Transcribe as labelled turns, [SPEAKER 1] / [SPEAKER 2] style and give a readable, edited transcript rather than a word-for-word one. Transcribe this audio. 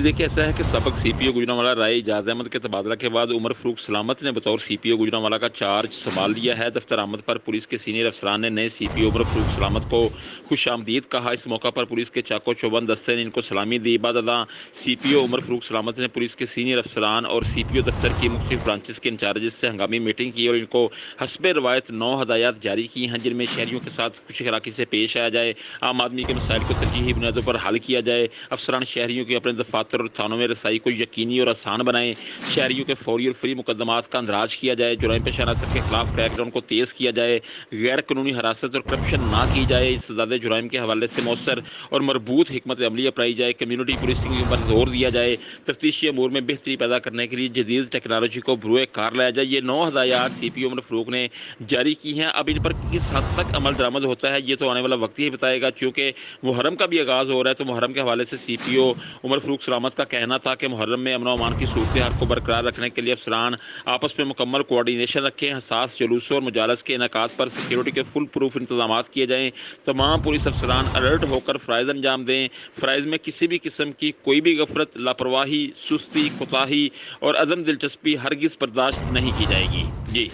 [SPEAKER 1] देखिए ऐसा है कि सबक सीपीओ गुजरांवाला राय इजाज़ अहमद के तबादला के बाद उमर फ़ारूक सलामत ने बतौर सीपीओ गुजरांवाला का चार्ज संभाल लिया है। दफ्तर आमद पर पुलिस के सीनियर अफसरान ने नए सीपीओ उमर फ़ारूक सलामत को खुशामदीद कहा। इस मौका पर पुलिस के चाको चौबंद दस्ते ने इनको सलामी दी। बाद अदा सीपीओ उमर फ़ारूक सलामत ने पुलिस के सीनियर अफसरान और सीपीओ दफ्तर की मुख्तलिफ ब्रांचेस के इंचार्जेस से हंगामी मीटिंग की और इनको हस्बे रवायत 9 हदायत जारी की हैं, जिनमें शहरियों के साथ खुश अखलाकी से पेश आया जाए, आम आदमी के मसाइल को तरजीही बुनियादों पर हल किया जाए, अफसरान शहरियों के अपने दफातर और थानों में रसाई को यकीनी और आसान बनाएं, शहरियों के फौरी और फ्री मुकदमात का अंदराज किया जाए, जुर्म पेशा अनासर के खिलाफ क्रैकडाउन को तेज़ किया जाए, गैर कानूनी हरासत और करप्शन ना की जाए, सजादे जुर्म के हवाले से मौसर और मरबूत हिकमत अमली अपनाई जाए, कम्यूनिटी पुलिसिंग पर जोर दिया जाए, तफ्तीशी अमूर में बेहतरी पैदा करने के लिए जदीद टेक्नोलॉजी को बरूए कार लाया जाए। ये 9 हदायत सीपीओ उमर फ़ारूक ने जारी की हैं। अब इन पर किस हद तक अमल दरामद होता है ये तो आने वाला वक्त ही बताएगा। चूँकि मुहर्रम का भी आगाज़ हो रहा है तो मुहर्रम के हवाले से सीपीओ उमर फ़ारूक सलामत का कहना था कि मुहर्रम में अमन व अमान की सूरत हाल को बरकरार रखने के लिए अफसरान आपस में मुकम्मल कोऑर्डिनेशन रखें, हसास जुलूसों और मुजालस के इनेकात पर सिक्योरिटी के फुल प्रूफ इंतजाम किए जाएँ, तमाम पुलिस अफसरान अलर्ट होकर फ़राइज़ अंजाम दें, फ़राइज़ में किसी भी किस्म की कोई भी गफलत, लापरवाही, सुस्ती, कोताही और अज़म दिलचस्पी हरगिज़ बर्दाश्त नहीं की जाएगी। जी।